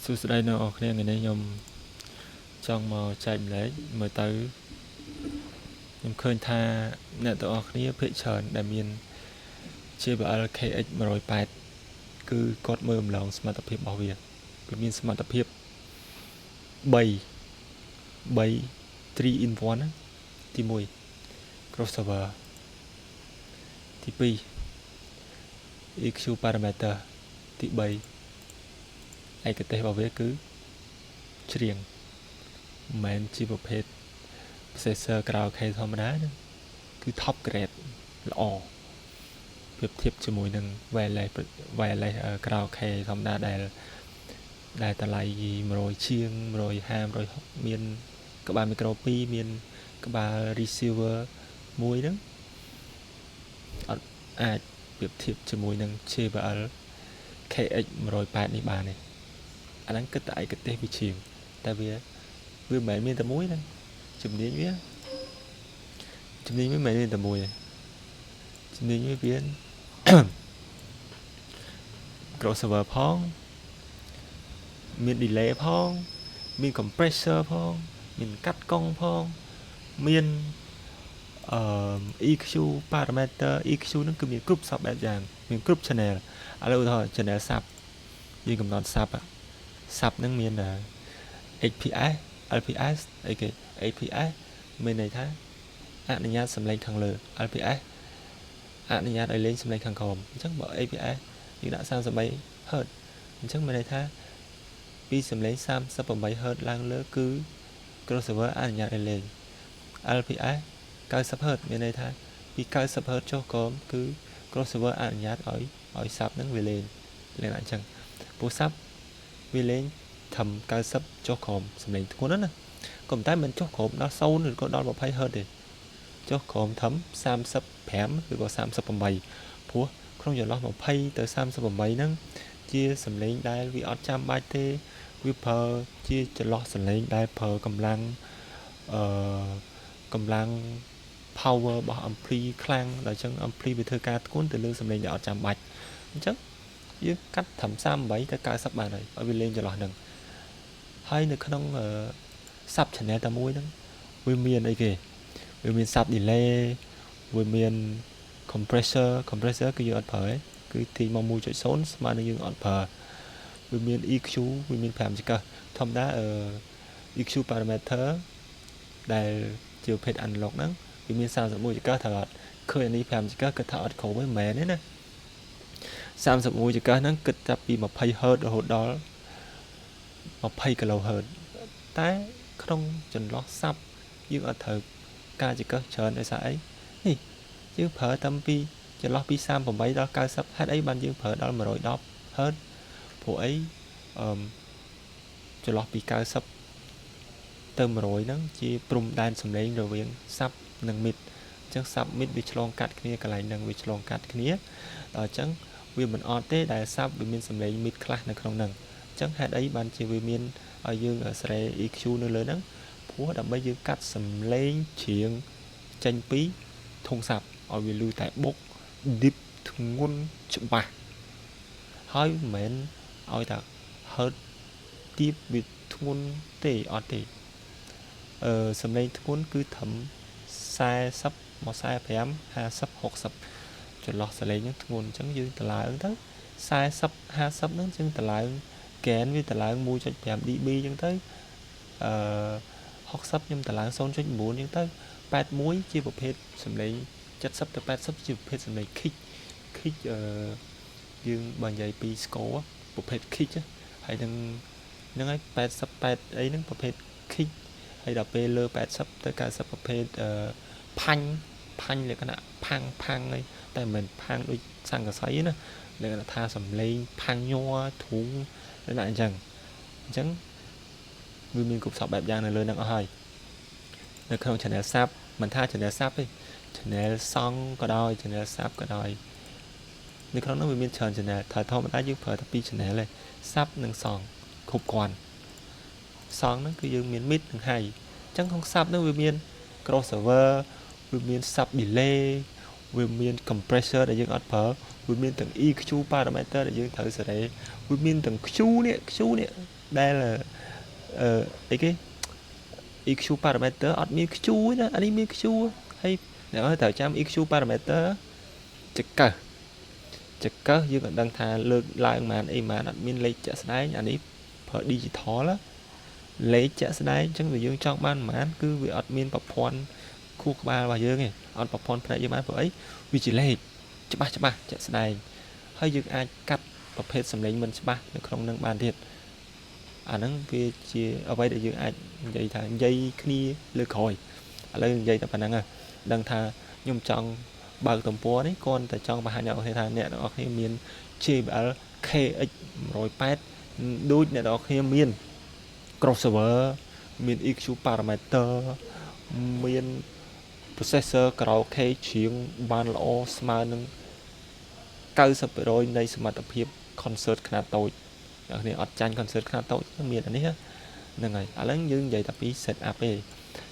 សួស្តីអ្នកនរគ្នាថ្ងៃនេះខ្ញុំចង់មកចែកម្លែកមើលទៅខ្ញុំឃើញថាអ្នកទាំងអស់គ្នាភាគច្រើនដែលមាន JBL KX 108គឺគាត់មើលម្លងសមត្ថភាពរបស់វាមានសមត្ថភាព3 in 1ទី1 crossover ទី2 EQ parameter ទី3ឯកទេសរបស់វាគឺច្រៀងមិនមែនជាប្រភេទ processor karaoke ធម្មតាណាគឺ top grade ល្អប្រៀបធៀបជាមួយនឹង wireless karaoke ធម្មតាដែលតម្លៃ100ជាង150 160មានក្បាល micro 2មានក្បាល receiver 1ហ្នឹងអត់អាចប្រៀបធៀបជាមួយនឹង JBL KX 108នេះបានទេអាហ្នឹងគិតតែឯកទេសវាជាងតែវាមិនមែនមានតែមួយណាជំនាញវាមិនមែនមានតែមួយទេជំនាញវា crossover ផងមាន delay ផងមាន compressor ផងមានកាត់កង់ផងមានEQ parameter EQ ហ្នឹងគឺមានគ្រប់សពបែបយ៉ាងមានគ្រប់ channel ឥឡូវឧទាហរណ៍ channel sub យើងកំណត់ sub ហ្នឹងមាន HPS LPS អីគេ HPS មានន័យថាអនុញ្ញាតសំឡេងខាងលើ LPS អនុញ្ញាតឲ្យលេងសំឡេងខាងក្រោមអញ្ចឹងបើ HPS យើងដាក់ 33 Hz អញ្ចឹងមានន័យថាពីសំឡេង 38 Hz ឡើងលើគឺ crossover អនុញ្ញាតឲ្យលេង LPS 90 Hz មានន័យថាពី90 Hz ចុះក្រោមគឺ crossover អនុញ្ញាតឲ្យសាប់ហ្នឹងវាលេងអញ្ចឹងពូសាប់វាលេងត្រឹម90ចុះក្រោមសំឡេងធ្ងន់ណាក៏តែមិនចុះក្រោមដល់0ឬក៏ដល់20 Hz ទេចុះក្រោមត្រឹម35ឬក៏38ព្រោះក្នុងចន្លោះ20ទៅ38ហ្នឹងជាសំឡេងដែលវាអត់ចាំបាច់ទេវាប្រើជាចន្លោះសំឡេងដែលប្រើកម្លាំង power របស់ ampli ខ្លាំងដល់អញ្ចឹង ampli វាធ្វើការធ្ងន់ទៅលើសំឡេងដែលអត់ចាំបាច់អញ្ចឹងយើងកាត់ត្រឹម38ទៅ90បានហើយឲ្យវាលេងចន្លោះហ្នឹងហើយនៅក្នុង sub channel តែមួយហ្នឹងវាមានអីគេវាមាន sub delay វាមាន compressor គឺយើងអត់ប្រើទេគឺទីមក 1.0 ស្មើនឹងយើងអត់ប្រើវាមាន EQ វាមាន5ចង្កឹះធម្មតា EQ parameter ដែលជាប្រភេទ analog ហ្នឹងវាមាន31ចង្កឹះត្រូវអត់ឃើញនេះ5ចង្កឹះគឺថាអត់គ្រប់ទេមែនទេណា31ចង្កឹះហ្នឹងគិតចាប់ពី20 Hz រហូតដល់20 kHz តែក្នុងចន្លោះសាប់យើងអត់ត្រូវការចង្កឹះច្រើនដោយសារអីនេះយើងប្រើតាំងពីចន្លោះពី38ដល់90ហេតុអីបានយើងប្រើដល់110 Hz ព្រោះអីចន្លោះពី90ទៅ100ហ្នឹងជាព្រំដែនសំឡេងរវាងសាប់និង mid អញ្ចឹងសាប់ mid វាឆ្លងកាត់គ្នាកន្លែងហ្នឹងវាឆ្លងកាត់គ្នាដល់អញ្ចឹងវាមិនអត់ទេដែលសាប់វាមានសំឡេង mid ខ្លះនៅក្នុងហ្នឹងអញ្ចឹងហេតុអីបានជាវាមានឲ្យយើងស្រែ EQ នៅលើហ្នឹងព្រោះដើម្បីយើងកាត់សំឡេងច្រៀងចេញពីធុងសាប់ឲ្យវាលឺតែបុក deep ធ្ងន់ច្បាស់ហើយមិនមែនឲ្យតែ hurt deep វាធ្ងន់ទេអត់ទេសំឡេងធ្ងន់គឺត្រឹម40មក45 50 60ចន្លោះសំឡេងហ្នឹងធ្ងន់អញ្ចឹងយើងតម្លើងទៅ40 50ហ្នឹងយើងតម្លើងហ្គែនវាតម្លើង 1.5 dB អញ្ចឹងទៅ60ខ្ញុំតម្លើង 0.9 អញ្ចឹងទៅ81ជាប្រភេទសំឡេង70ទៅ80ជាប្រភេទសំឡេង kick យើងបើនិយាយពី score ប្រភេទ kick ហើយហ្នឹងហើយ88អីហ្នឹងប្រភេទ kick ហើយដល់ពេលលើ80ទៅ90ប្រភេទផាញ់លក្ខណៈផាំងអីតែមិនមែនផាំងដូចសង្កសីណាលក្ខណៈថាសំឡេងផាំងញ័រធូងលក្ខណៈអញ្ចឹងវាមានគ្រប់សពបែបយ៉ាងនៅលើហ្នឹងអស់ហើយនៅក្នុង channel sub មិនថា channel sub ទេ channel song ក៏ដោយ channel sub ក៏ដោយនៅក្នុងនោះវាមានច្រើន channel ថាធម្មតាយើងប្រើតែ2 channel ទេ sub និង song គ្រប់គ្រាន់ song ហ្នឹងគឺយើងមាន mid និង high អញ្ចឹងក្នុង sub ហ្នឹងវាមាន crossover វាមាន sub delay វាមាន compressor ដែលយើងអត់ប្រើវាមានទាំង EQ parameter ដែលយើងត្រូវសេរីវាមានទាំង Q នេះ đây là ấy cái EQ parameter ọt miên Q đó anh ấy miên Q hay để có thể chăm EQ parameter chắc cơ dương còn đang thà lược lại mà ọt miên lấy chả sai anh ấy phở digital á lấy chả sai chẳng vì dương trong ban mà cứ vì ọt miên bọc phòn khu ba và dương này ọt bọc phòn phải dương bán với vì chỉ lấy chả ba chả sai hơi dương ai cắt bọc hết sầm lấy mình chả ba nó không nâng bàn thiệt nắng vì chỉ ở đây để dương ai vậy thà dây kia lược hồi lấy dây tập năng à đang thà nhung trong bao tầm búa đấy con tại trong bà hai nhau hay thà nè đó khi miền chỉ bảo KX rồi pet đôi nè đó khi miền crossover miền EQ parameter miền processor karaoke chuyện ban lỗ smart nâng cao sập rồi đây smart tập hiệp concert khá tối ở đây ở tranh concert khá tối miền anh ấy nè ngày lớn dương vậy tập ý set up ấy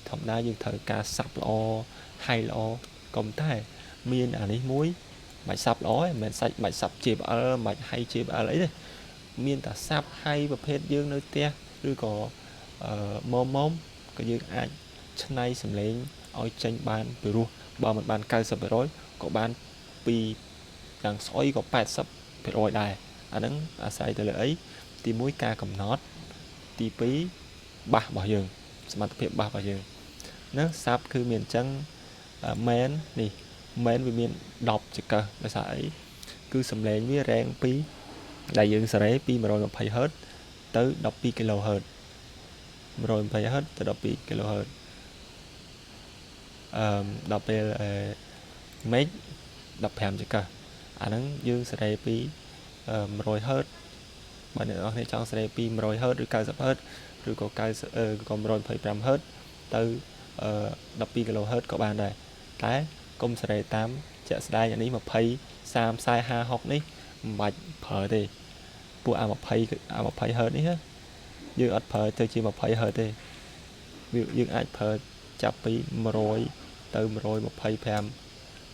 thậm đa dương thời ca sập lo hay lo công tay miền anh ấy muối mày sập lói mày sập chìm ở mày hay chìm ở lấy đây miền ta sập hay và phết dương nơi te rồi có mom cái dương ai chân này sầm lên oi tranh ban từ ru bao một bàn cao sập rồi có ban pi đằng sói có 80 rồi đài nắng sai từ lời ấy thì muối ca cầm nót tí pí ba bảo dương smart tập ba bảo dương nó sắpคือmiền trắng mến nè mến vì miền đọc chỉ cơ là sẽ cứ sầm lên với rèn pí đại dương sẽ pi mà rồi một phải hết tới đọc pi kilo hơn rồi phải hết tới đọc pi kilo hơn đọc về mấy đọc hàm chỉ cơ nắng dương sẽ pi rồi hết bạn nữa thì trong sẽ pi rồi hết rồi cao sắp hết rồi có cao còn rồi phải làm hết từ đọc pi kilo hết có bàn này cái công sẽ 8 chợ đây nhà ní mà pay sam sai ha học ní bạch phở thì bùa mà pay hết ní hết dương ớt phở tôi chỉ mà pay hết thì ví dụ dương ai phở chập pi rồi từ rồi một pay phèm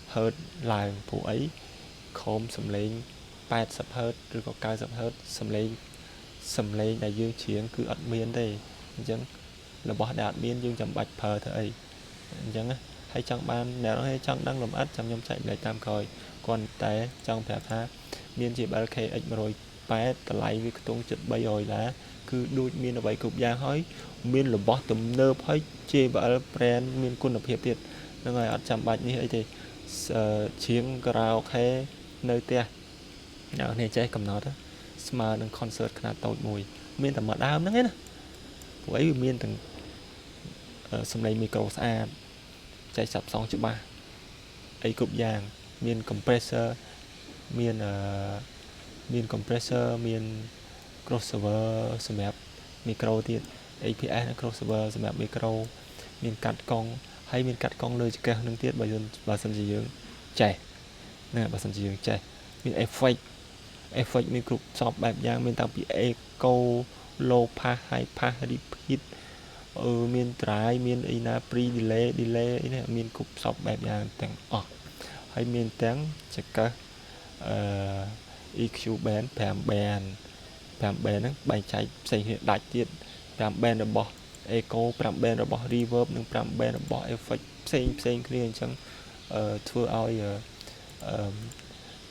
hết lại phụ ấy khom sầm lên 8 sập hết rồi có cao sập hết sầm lên đại dương chiến cứ ớt miên đây chẳng là bỏ đạt miên dương chậm bạch phở thôi chẳng hay trong ban nếu hay trong đang làm ắt trong nhóm chạy lại tam coi còn té trong phép ha miên chỉ bảo khe rồi bé lại với tung chụp bay rồi là cứ đuôi miên là vậy cục giang hói miên là bó tùm nơ hói chê bảo brand miên quân lập hiệp thiệt nó ngồi ở trong bạch như vậy thì chiến karaoke nơi tia nào này chơi cầm nó đó smart đang concert khá tội mùi miên tầm mặt đau nó hết vậy miên từng xung đây micro xa chạy sập xong chữ ba ấy cục vàng miền compressor miền crossover xem đẹp micro tiền API nó crossover xem đẹp micro miền cắt con hay miền cắt con nơi cái nâng tiết bà sân gì dưỡng trẻ nè bà sân gì dưỡng trẻ miền effect miền cục shop bẹp giang miền tao bị eco low pass high pass repeat miền trái miền ina pre delay này miền cục sọc bẹp dạngទាំងអស់ហើយមានទាំងចង្កឹះEQ band 5 band 5 band ហ្នឹងបែងចែកផ្សេងគ្នាដាច់ទៀត5 band របស់ echo 5 band របស់ reverb និង5 band របស់ effect ផ្សេងគ្នាអញ្ចឹងធ្វើឲ្យ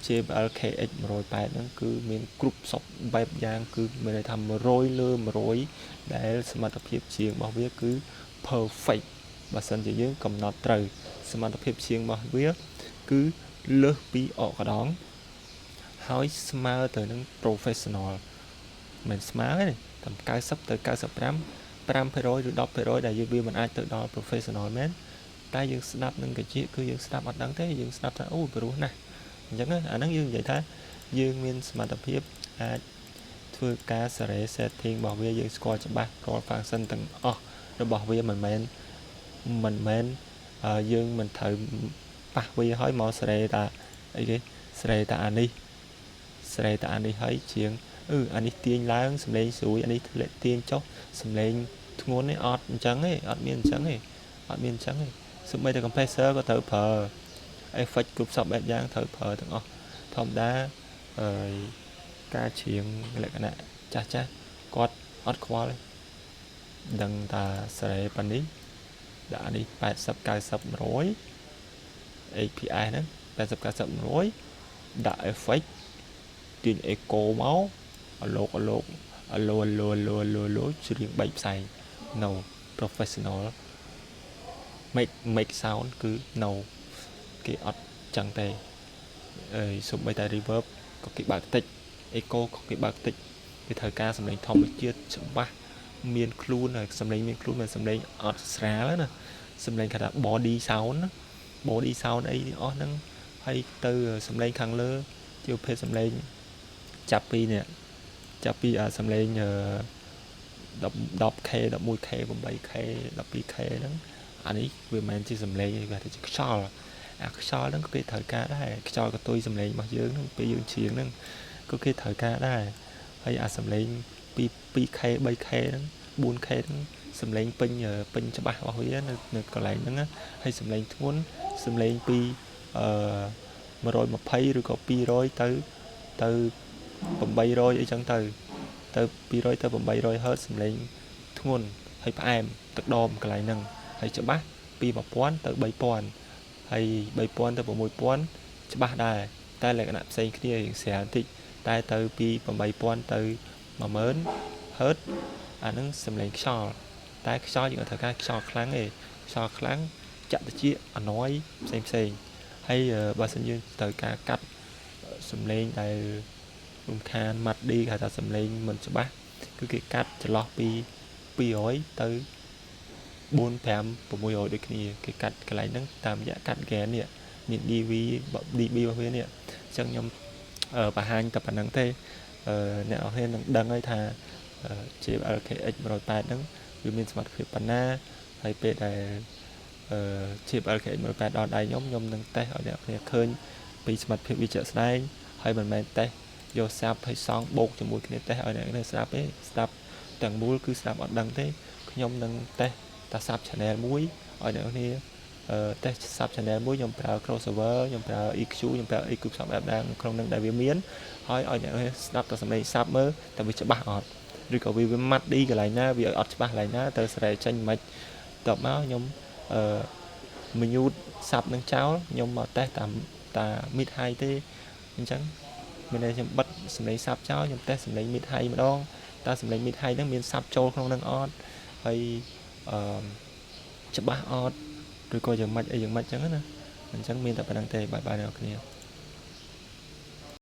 JBL KX 108ហ្នឹងគឺមានគ្រប់សពបែបយ៉ាងគឺមានន័យថា100លើ100ដែលសមត្ថភាពជាងរបស់វាគឺ perfect បើសិនជាយើងកំណត់ត្រូវសមត្ថភាពជាងរបស់វាគឺលើសពីអកកដងហើយស្មើទៅនឹង professional មិនស្មើទេតាម90ទៅ95 5%ឬ 10%ដែលយើងវាមិនអាចទៅដល់ professional មែនតែយើងស្ដាប់នឹងកជាគឺយើងស្ដាប់អត់ដឹងទេយើងស្ដាប់ថាអូព្រោះណាស់អញ្ចឹងអាហ្នឹងយើងនិយាយថាយើងមានសមត្ថភាពអាចធ្វើការសេរី setting របស់វាយើងស្គាល់ច្បាស់រាល់ function ទាំងអស់របស់វាមិនមែនយើងមិនត្រូវប៉ះវាឲ្យមកសេរីតាអីគេសេរីតាអានេះហើយជាងអានេះទាញឡើងសំឡេងស្រួយអានេះធ្លាក់ទាញចុះសំឡេងធ្ងន់នេះអត់អញ្ចឹងទេអត់មានអញ្ចឹងទេសូម្បីតែ compressor ក៏ត្រូវប្រើ effect គ្រប់សពបែបយ៉ាងត្រូវប្រើទាំងអស់ធម្មតាការច្រៀងលក្ខណៈចាស់គាត់ อดควอลดังตาเสร็จปันนี้đã đi 80 90 100 API ហ្នឹង80 90 100ដាក់ effect ទាញ echo មកអាឡូច្រៀងបែកផ្សែង no professional make sound គឺ no គេអត់ចឹងទេសូម្បីតែ reverb ក៏គេបើកតិច echo ក៏គេបើកតិចវាត្រូវការសំឡេងធម្មជាតិច្បាស់មានខ្លួនហើយសំឡេងមានខ្លួនមិនសំឡេងអត់ស្រាលណាសំឡេងគេថា body sound អីអស់ហ្នឹងហើយទៅសំឡេងខាងលើជាប្រភេទសំឡេងចាប់ពីសំឡេង10k 11k 8k 12k ហ្នឹងអានេះវាមិនមែនជាសំឡេងវាថាជាខ្យល់អាខ្យល់ហ្នឹងក៏គេត្រូវការដែរខ្យល់កតុយសំឡេងរបស់យើងហ្នឹងពេលយើងច្រៀងហ្នឹងក៏គេត្រូវការដែរហើយអាសំឡេងពី 2k 3k ហ្នឹង 4k ហ្នឹងសំឡេងពេញច្បាស់របស់វានៅកន្លែងហ្នឹងហើយសំឡេងធ្ងន់សំឡេងពី120ឬក៏200ទៅ800អីចឹងទៅ200ទៅ800 Hz សំឡេងធ្ងន់ហើយផ្អែមទឹកដមកន្លែងហ្នឹងហើយច្បាស់ពី1000ទៅ3000ហើយ3000ទៅ6000ច្បាស់ដែរតែលក្ខណៈផ្សេងគ្នារៀងស្រាលបន្តិចតែទៅពី8000ទៅ10000 Hz អាហ្នឹងសំឡេងខ្យល់តែខ្យល់យើងអត់ត្រូវការខ្យល់ខ្លាំងទេខ្យល់ខ្លាំងចាក់តិចអណយផ្សេងហើយបើសិនយើងត្រូវការកាត់សំឡេងដែលរំខានម៉ាត់ឌីគេថាសំឡេងមិនច្បាស់គឺគេកាត់ចន្លោះពី200ទៅ4 5 600ដូចគ្នាគេកាត់កន្លែងហ្នឹងតាមរយៈកាត់ gain នេះមាន dB របស់វានេះអញ្ចឹងខ្ញុំបង្ហាញតែប៉ុណ្្នឹងទេអ្នកនរគ្នានឹងដឹងហើយថាJBL KX 108ហ្នឹងវាមានសមត្ថភាពប៉ុណ្ណាហើយពេលដែលJBL KX 108ដល់ដៃខ្ញុំនឹងតេស្តឲ្យអ្នកនរគ្នាឃើញពីសមត្ថភាពវាជាក់ស្ដែងហើយមិនមែនតេស្តយកសាប់ហើយសងបូកជាមួយគ្នាតេស្តឲ្យអ្នកនរគ្នាស្ដាប់ទេស្ដាប់ទាំងមូលគឺស្ដាប់អត់ដឹងទេខ្ញុំនឹងតេស្តតាសាប់ channel មួយឲ្យអ្នកនរគ្នាតេស្តសាប់ channel មួយខ្ញុំប្រើ crossover ខ្ញុំប្រើ EQ ខ្ញុំប្រើ EQ ផ្សំបែបដែរក្នុងនឹងដែលវាមានហើយឲ្យអ្នកនរគ្នាស្ដាប់តែសំឡេងសាប់មើលតើវាច្បាស់អត់ឬក៏វាម៉ាត់ឌីកន្លែងណាវាអត់ច្បាស់កន្លែងណាទៅស្រែចេញមិនតបមកខ្ញុំminute សាប់នឹងចោលខ្ញុំមកតេស្តតា mid high ទេអញ្ចឹងមានន័យខ្ញុំបិទសំឡេងសាប់ចោលខ្ញុំតេស្តសំឡេង mid high ម្ដងតើសំឡេង mid high ហ្នឹងមានសាប់ចូលក្នុងនឹងអត់ហើយច្បាស់អត់ឬក៏យ៉ាងម៉េចអីយ៉ាងម៉េចអញ្ចឹងណាអញ្ចឹងមានតែប៉ុណ្្នឹងទេបាយអ្នកនរគ្នា